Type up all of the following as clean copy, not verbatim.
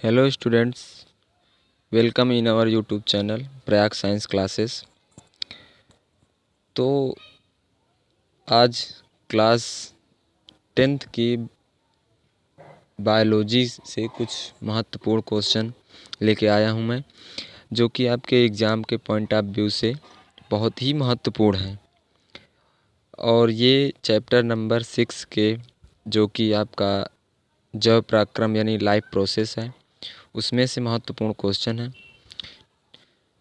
Hello students, welcome in our YouTube channel Prayag science classes. तो आज class 10th की biology से कुछ महत्वपूर्ण क्वेश्चन लेके आया हूँ मैं, जो कि आपके एग्ज़ाम के पॉइंट ऑफ व्यू से बहुत ही महत्वपूर्ण हैं। और ये चैप्टर नंबर 6 के जो कि आपका जैव पराक्रम यानी लाइफ प्रोसेस है, उसमें से महत्वपूर्ण क्वेश्चन है।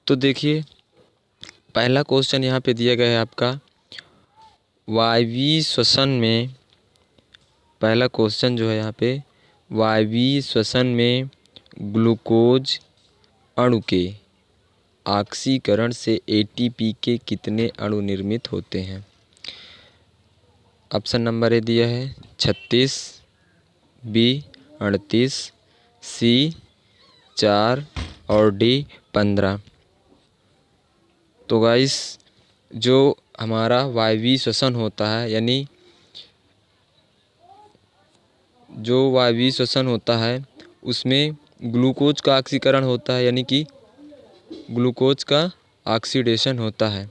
तो देखिए, पहला क्वेश्चन यहाँ पे दिया गया है आपका वायवीय श्वसन में। पहला क्वेश्चन जो है यहाँ पे, वायवीय श्वसन में ग्लूकोज अणु के ऑक्सीकरण से एटीपी के कितने अणु निर्मित होते हैं। ऑप्शन नंबर ए दिया है 36, बी 38, सी 4 और डी 15। तो गाइस, जो हमारा वायवीय श्वसन होता है, यानी जो वायवीय श्वसन होता है उसमें ग्लूकोज का ऑक्सीकरण होता है, यानी कि ग्लूकोज का ऑक्सीडेशन होता है।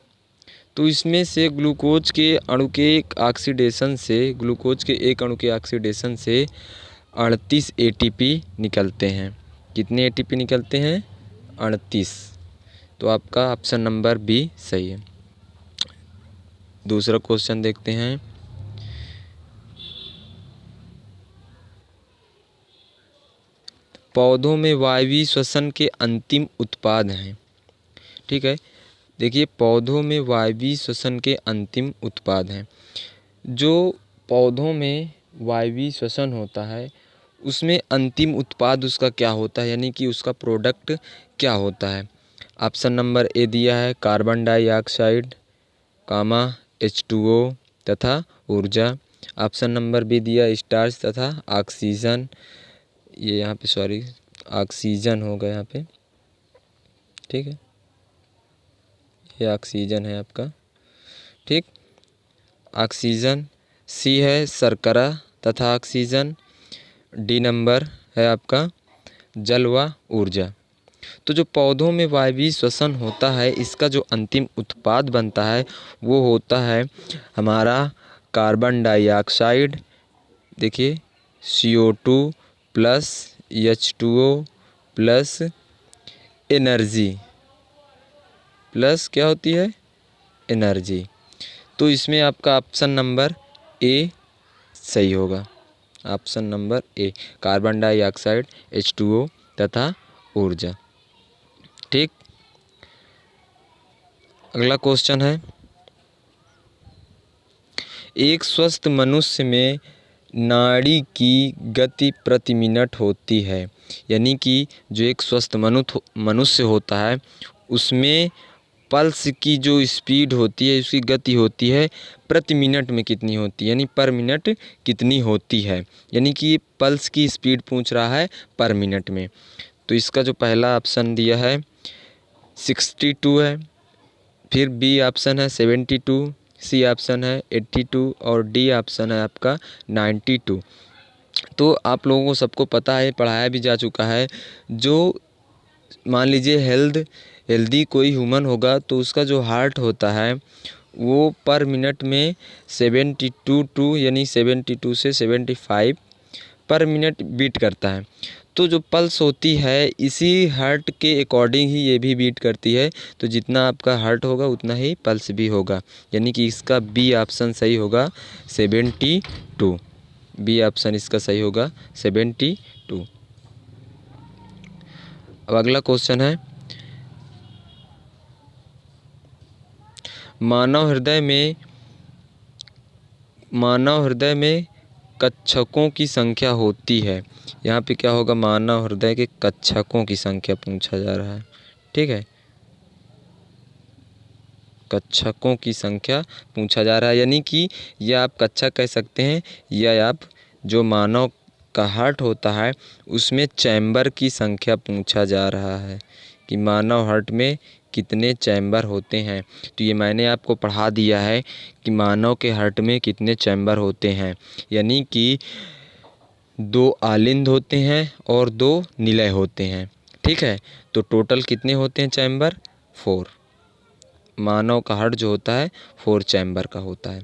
तो इसमें से ग्लूकोज के अणु के ऑक्सीडेशन से, ग्लूकोज के एक अणु के ऑक्सीडेशन से 38 एटीपी निकलते हैं। कितने एटीपी निकलते हैं? 38। तो आपका ऑप्शन नंबर बी सही है। दूसरा क्वेश्चन देखते हैं। पौधों में वायवीय श्वसन के अंतिम उत्पाद हैं। ठीक है, देखिए, पौधों में वायवीय श्वसन के अंतिम उत्पाद हैं। जो पौधों में वायवीय श्वसन होता है उसमें अंतिम उत्पाद उसका क्या होता है, यानी कि उसका प्रोडक्ट क्या होता है। ऑप्शन नंबर ए दिया है कार्बन डाइऑक्साइड, H2O तथा ऊर्जा। ऑप्शन नंबर बी दिया स्टार्च तथा ऑक्सीजन। ये यहाँ पे सॉरी, ऑक्सीजन होगा यहाँ पे। ठीक है, ये ऑक्सीजन है आपका। ठीक, ऑक्सीजन। सी है शर्करा तथा ऑक्सीजन। डी नंबर है आपका जल व ऊर्जा। तो जो पौधों में वायवीय श्वसन होता है, इसका जो अंतिम उत्पाद बनता है वो होता है हमारा कार्बन डाइऑक्साइड। देखिए, CO2 plus H2O plus energy, plus क्या होती है? एनर्जी। तो इसमें आपका ऑप्शन नंबर ए सही होगा। Option number A, carbon dioxide, H2O तथा ऊर्जा। ठीक, अगला क्वेश्चन है, एक स्वस्थ मनुष्य में नाड़ी की गति प्रति मिनट होती है, यानी कि जो एक स्वस्थ मनुष्य होता है उसमें पल्स की जो स्पीड होती है, उसकी गति होती है प्रति मिनट में कितनी होती है, यानी पर मिनट कितनी होती है। यानी कि पल्स की स्पीड पूछ रहा है पर मिनट में। तो इसका जो पहला ऑप्शन दिया है 62 है, फिर बी ऑप्शन है 72, सी ऑप्शन है 82 और डी ऑप्शन है आपका 92। तो आप लोगों को सबको पता है, पढ़ाया भी जा चुका है। जो मान लीजिए हेल्दी कोई ह्यूमन होगा तो उसका जो हार्ट होता है वो पर मिनट में 72 यानी 72 से 75 पर मिनट बीट करता है। तो जो पल्स होती है इसी हार्ट के अकॉर्डिंग ही ये भी बीट करती है। तो जितना आपका हार्ट होगा उतना ही पल्स भी होगा, यानी कि इसका बी ऑप्शन सही होगा 72। बी ऑप्शन इसका सही होगा 72। अब अगला क्वेश्चन है, मानव हृदय में कच्छकों की संख्या होती है। यहाँ पे क्या होगा? मानव हृदय के कच्छकों की संख्या पूछा जा रहा है। ठीक है, कच्छकों की संख्या पूछा जा रहा है, यानी कि यह आप कच्छा कह सकते हैं, या आप जो मानव का हार्ट होता है उसमें चैम्बर की संख्या पूछा जा रहा है कि मानव हार्ट में कितने चैम्बर होते हैं। तो ये मैंने आपको पढ़ा दिया है कि मानव के हार्ट में कितने चैम्बर होते हैं, यानी कि 2 आलिंद होते हैं और 2 निलय होते हैं। ठीक है, तो टोटल कितने होते हैं चैम्बर? 4। मानव का हार्ट जो होता है 4 चैम्बर का होता है।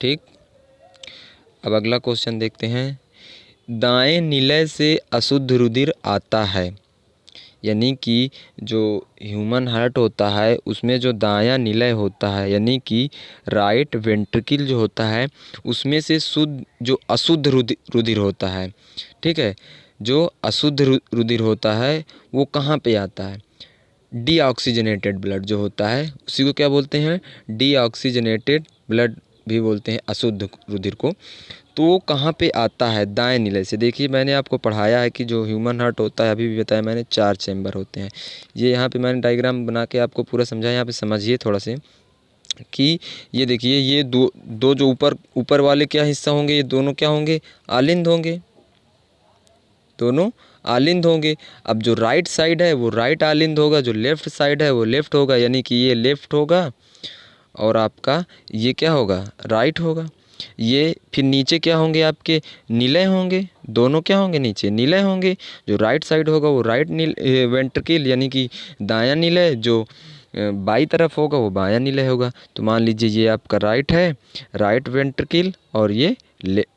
ठीक, अब अगला क्वेश्चन देखते हैं। दाएं निलय से अशुद्ध रुधिर आता है, यानी कि जो ह्यूमन हार्ट होता है उसमें जो दायां निलय होता है यानी कि राइट वेंट्रिकल जो होता है उसमें से शुद्ध जो अशुद्ध रुधिर होता है, ठीक है, जो अशुद्ध रुधिर होता है वो कहाँ पे आता है? डीऑक्सीजनेटेड ब्लड जो होता है उसी को क्या बोलते हैं? डीऑक्सीजनेटेड ब्लड भी बोलते हैं अशुद्ध रुधिर को। तो वो कहाँ पे आता है? दाएं निलय से। देखिए मैंने आपको पढ़ाया है कि जो ह्यूमन हार्ट होता है, अभी भी बताया मैंने, 4 चैम्बर होते हैं। ये यहाँ पे मैंने डायग्राम बना के आपको पूरा समझाया, यहाँ पे समझिए थोड़ा से कि ये देखिए ये दो दो जो ऊपर वाले क्या हिस्सा होंगे, ये दोनों क्या होंगे? आलिंद होंगे, दोनों आलिंद होंगे। अब जो राइट साइड है वो राइट आलिंद होगा, जो लेफ़्ट साइड है वो लेफ़्ट होगा, यानी कि ये लेफ़्ट होगा और आपका ये क्या होगा? राइट होगा। ये फिर नीचे क्या होंगे? आपके निलय होंगे, दोनों क्या होंगे? नीचे निलय होंगे। जो राइट साइड होगा वो राइट वेंट्रिकल यानी कि दायां निलय, जो बाई तरफ होगा वो बायां निलय होगा। तो मान लीजिए ये आपका राइट है, राइट वेंट्रिकल, और ये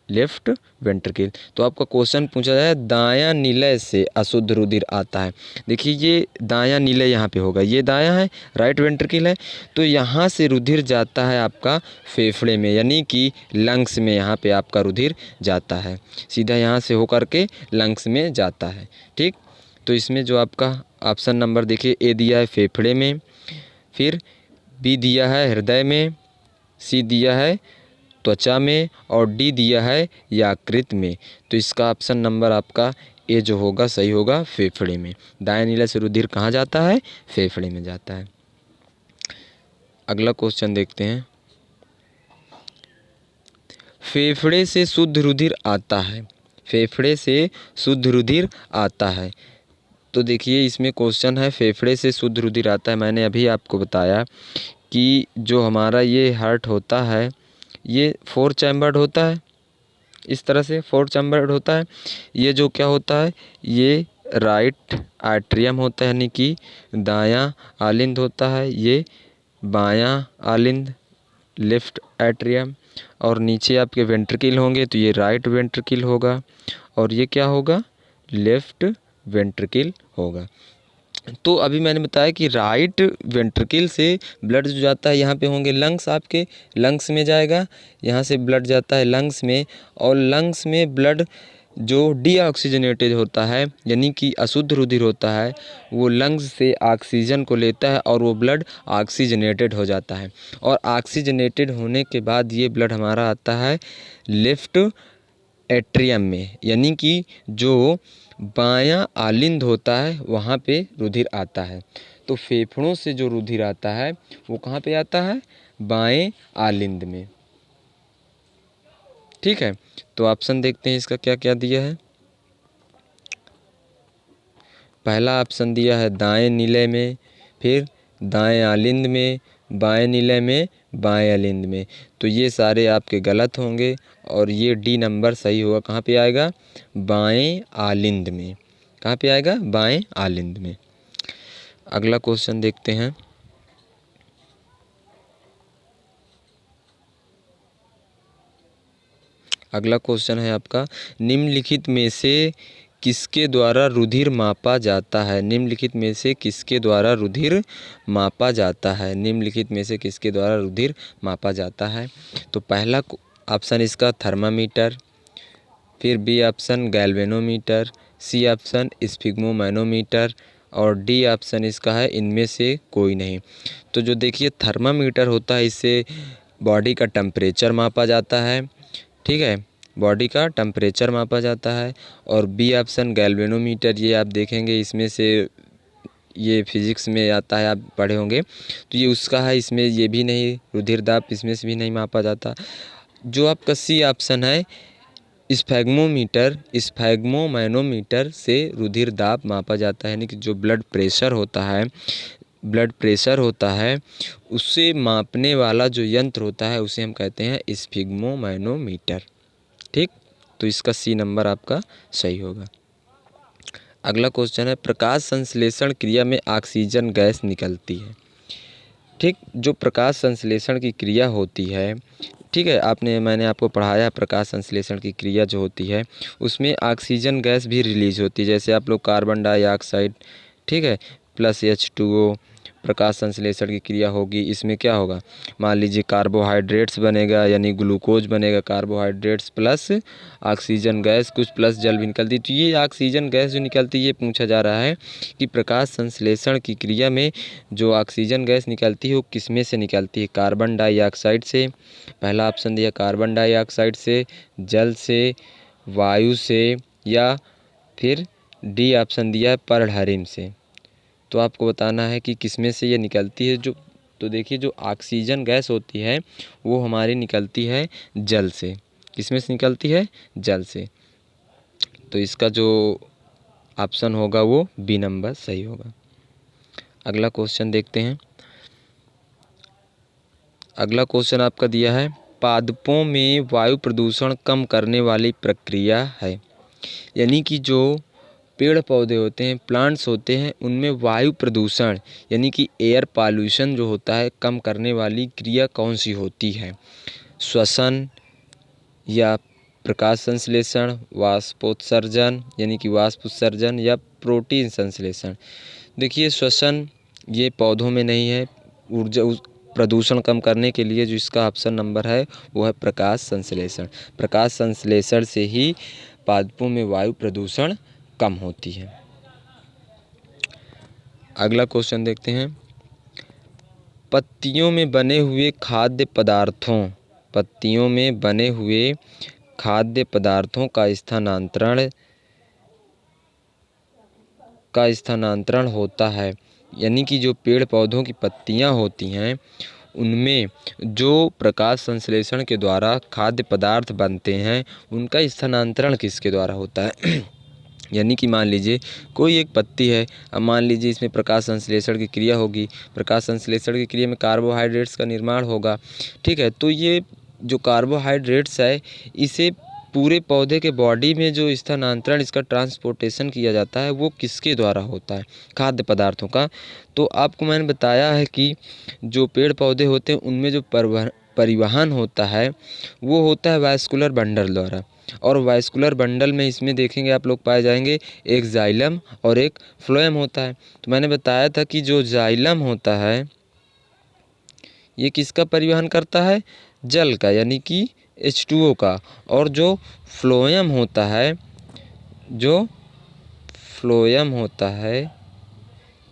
लेफ्ट वेंट्रिकल। तो आपका क्वेश्चन पूछा जाए दायां निलय से अशुद्ध रुधिर आता है। देखिए ये दायां निलय यहाँ पे होगा, ये दायां है, राइट वेंट्रिकल है, तो यहाँ से रुधिर जाता है आपका फेफड़े में, यानी कि लंग्स में। यहाँ पे आपका रुधिर जाता है, सीधा यहाँ से होकर के लंग्स में जाता है। ठीक, तो इसमें जो आपका ऑप्शन नंबर देखिए, ए दिया है फेफड़े में, फिर बी दिया है हृदय में, सी दिया है त्वचा में, और डी दिया है यकृत में। तो इसका ऑप्शन नंबर आपका ए जो होगा सही होगा, फेफड़े में। दाएं निलय से रुधिर कहाँ जाता है? फेफड़े में जाता है। अगला क्वेश्चन देखते हैं। फेफड़े से शुद्ध रुधिर आता है, फेफड़े से शुद्ध रुधिर आता है। तो देखिए इसमें क्वेश्चन है फेफड़े से शुद्ध रुधिर आता है। मैंने अभी आपको बताया कि जो हमारा ये हार्ट होता है ये 4 चैम्बर्ड होता है, इस तरह से 4 चैम्बर्ड होता है। ये जो क्या होता है, ये राइट आर्ट्रियम होता है, यानी कि दायां आलिंद होता है, ये बायां आलिंद लेफ्ट एट्रियम, और नीचे आपके वेंट्रिकल होंगे तो ये राइट वेंट्रिकल होगा, और ये क्या होगा? लेफ्ट वेंट्रिकल होगा। तो अभी मैंने बताया कि राइट वेंट्रिकल से ब्लड जो जाता है यहाँ पे होंगे लंग्स, आपके लंग्स में जाएगा, यहाँ से ब्लड जाता है लंग्स में, और लंग्स में ब्लड जो डीऑक्सीजनेटेड होता है यानी कि अशुद्ध रुधिर होता है वो लंग्स से ऑक्सीजन को लेता है और वो ब्लड ऑक्सीजनेटेड हो जाता है, और ऑक्सीजनेटेड होने के बाद ये ब्लड हमारा आता है लेफ्ट एट्रियम में, यानी कि जो बायां आलिंद होता है वहाँ पे रुधिर आता है। तो फेफड़ों से जो रुधिर आता है वो कहाँ पे आता है? बाएं आलिंद में। ठीक है, तो ऑप्शन देखते हैं इसका क्या क्या दिया है। पहला ऑप्शन दिया है दाएं निलय में, फिर दाएं आलिंद में, बाएं निलय में, बाएं आलिंद में। तो ये सारे आपके गलत होंगे और ये डी नंबर सही होगा। कहाँ पे आएगा? बाएं आलिंद में। कहाँ पे आएगा? बाएं आलिंद में। अगला क्वेश्चन देखते हैं। अगला क्वेश्चन है आपका, निम्नलिखित में से किसके द्वारा रुधिर मापा जाता है? निम्नलिखित में से किसके द्वारा रुधिर मापा जाता है? निम्नलिखित में से किसके द्वारा रुधिर मापा जाता है? तो पहला ऑप्शन इसका थर्मामीटर, फिर B option galvanometer, C option sphygmomanometer, और डी ऑप्शन इसका है इनमें से कोई नहीं। तो जो देखिए थर्मामीटर होता है इससे बॉडी का टेम्परेचर मापा जाता है। ठीक है, बॉडी का टेम्परेचर मापा जाता है। और बी ऑप्शन गैल्वेनोमीटर, ये आप देखेंगे इसमें से ये फिजिक्स में आता है, आप पढ़े होंगे, तो ये उसका है, इसमें ये भी नहीं, रुधिर दाब इसमें से भी नहीं मापा जाता। जो आपका सी ऑप्शन है स्फैग्मोमीटर, स्फैग्मोमैनोमीटर से रुधिर दाब मापा जाता है, यानी कि जो ब्लड प्रेशर होता है उससे मापने वाला जो यंत्र होता है उसे हम कहते हैं स्फिग्मोमैनोमीटर। ठीक, तो इसका सी नंबर आपका सही होगा। अगला क्वेश्चन है, प्रकाश संश्लेषण क्रिया में ऑक्सीजन गैस निकलती है। ठीक, जो प्रकाश संश्लेषण की क्रिया होती है, ठीक है, मैंने आपको पढ़ाया प्रकाश संश्लेषण की क्रिया जो होती है उसमें ऑक्सीजन गैस भी रिलीज होती है। जैसे आप लोग कार्बन डाइऑक्साइड, ठीक है, प्लस H2O, प्रकाश संश्लेषण की क्रिया होगी, इसमें क्या होगा, मान लीजिए कार्बोहाइड्रेट्स बनेगा, यानी ग्लूकोज बनेगा, कार्बोहाइड्रेट्स प्लस ऑक्सीजन गैस, कुछ प्लस जल भी निकलती। तो ये ऑक्सीजन गैस जो निकलती है, ये पूछा जा रहा है कि प्रकाश संश्लेषण की क्रिया में जो ऑक्सीजन गैस निकलती है वो किस में से निकलती है, कार्बन डाइऑक्साइड से, पहला ऑप्शन दिया कार्बन डाइऑक्साइड से, जल से, वायु से, या फिर डी ऑप्शन दिया है पर्णहरिम से। तो आपको बताना है कि किस में से ये निकलती है। तो देखिए, जो ऑक्सीजन गैस होती है वो हमारी निकलती है जल से। किस में से निकलती है, जल से। तो इसका जो ऑप्शन होगा वो बी नंबर सही होगा। अगला क्वेश्चन देखते हैं। अगला क्वेश्चन आपका दिया है, पादपों में वायु प्रदूषण कम करने वाली प्रक्रिया है। यानी कि जो पेड़ पौधे होते हैं, प्लांट्स होते हैं, उनमें वायु प्रदूषण यानी कि एयर पॉल्यूशन जो होता है कम करने वाली क्रिया कौन सी होती है, श्वसन या प्रकाश संश्लेषण, वाष्पोत्सर्जन यानी कि वाष्प उत्सर्जन, या प्रोटीन संश्लेषण। देखिए, श्वसन ये पौधों में नहीं है। ऊर्जा प्रदूषण कम करने के लिए जो इसका ऑप्शन नंबर है वो है प्रकाश संश्लेषण। प्रकाश संश्लेषण से ही पादपों में वायु प्रदूषण कम होती है। अगला क्वेश्चन देखते हैं, पत्तियों में बने हुए खाद्य पदार्थों का स्थानांतरण होता है। यानी कि जो पेड़ पौधों की पत्तियां होती हैं उनमें जो प्रकाश संश्लेषण के द्वारा खाद्य पदार्थ बनते हैं उनका स्थानांतरण किसके द्वारा होता है। यानी कि मान लीजिए कोई एक पत्ती है, अब मान लीजिए इसमें प्रकाश संश्लेषण की क्रिया होगी, प्रकाश संश्लेषण की क्रिया में कार्बोहाइड्रेट्स का निर्माण होगा, ठीक है। तो ये जो कार्बोहाइड्रेट्स है इसे पूरे पौधे के बॉडी में जो स्थानांतरण, इसका ट्रांसपोर्टेशन किया जाता है वो किसके द्वारा होता है, खाद्य पदार्थों का। तो आपको मैंने बताया है कि जो पेड़ पौधे होते हैं उनमें जो परिवहन होता है वो होता है वास्कुलर बंडल द्वारा। और वास्कुलर बंडल में इसमें देखेंगे आप लोग पाए जाएंगे एक जाइलम और एक फ्लोएम होता है। तो मैंने बताया था कि जो जाइलम होता है ये किसका परिवहन करता है, जल का, यानी कि H2O का। और जो फ्लोएम होता है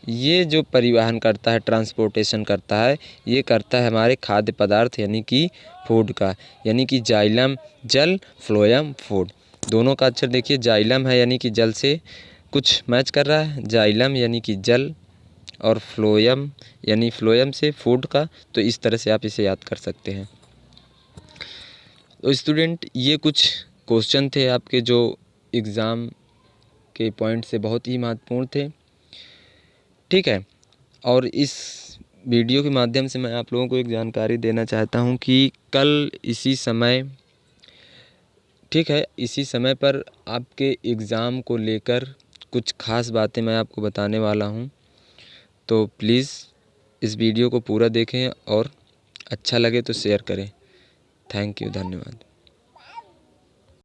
ये जो परिवहन करता है, ट्रांसपोर्टेशन करता है, ये करता है हमारे खाद्य पदार्थ यानी कि फूड का। यानी कि जाइलम जल, फ्लोएम फूड। दोनों का अक्षर देखिए, जाइलम है यानी कि जल से कुछ मैच कर रहा है, जाइलम यानी कि जल, और फ्लोएम यानी फ्लोएम से फूड का। तो इस तरह से आप इसे याद कर सकते हैं। तो स्टूडेंट, ये कुछ क्वेश्चन थे आपके जो एग्ज़ाम के पॉइंट से बहुत ही महत्वपूर्ण थे, ठीक है। और इस वीडियो के माध्यम से मैं आप लोगों को एक जानकारी देना चाहता हूं कि कल इसी समय, ठीक है, इसी समय पर आपके एग्ज़ाम को लेकर कुछ ख़ास बातें मैं आपको बताने वाला हूं। तो प्लीज़ इस वीडियो को पूरा देखें और अच्छा लगे तो शेयर करें। थैंक यू, धन्यवाद।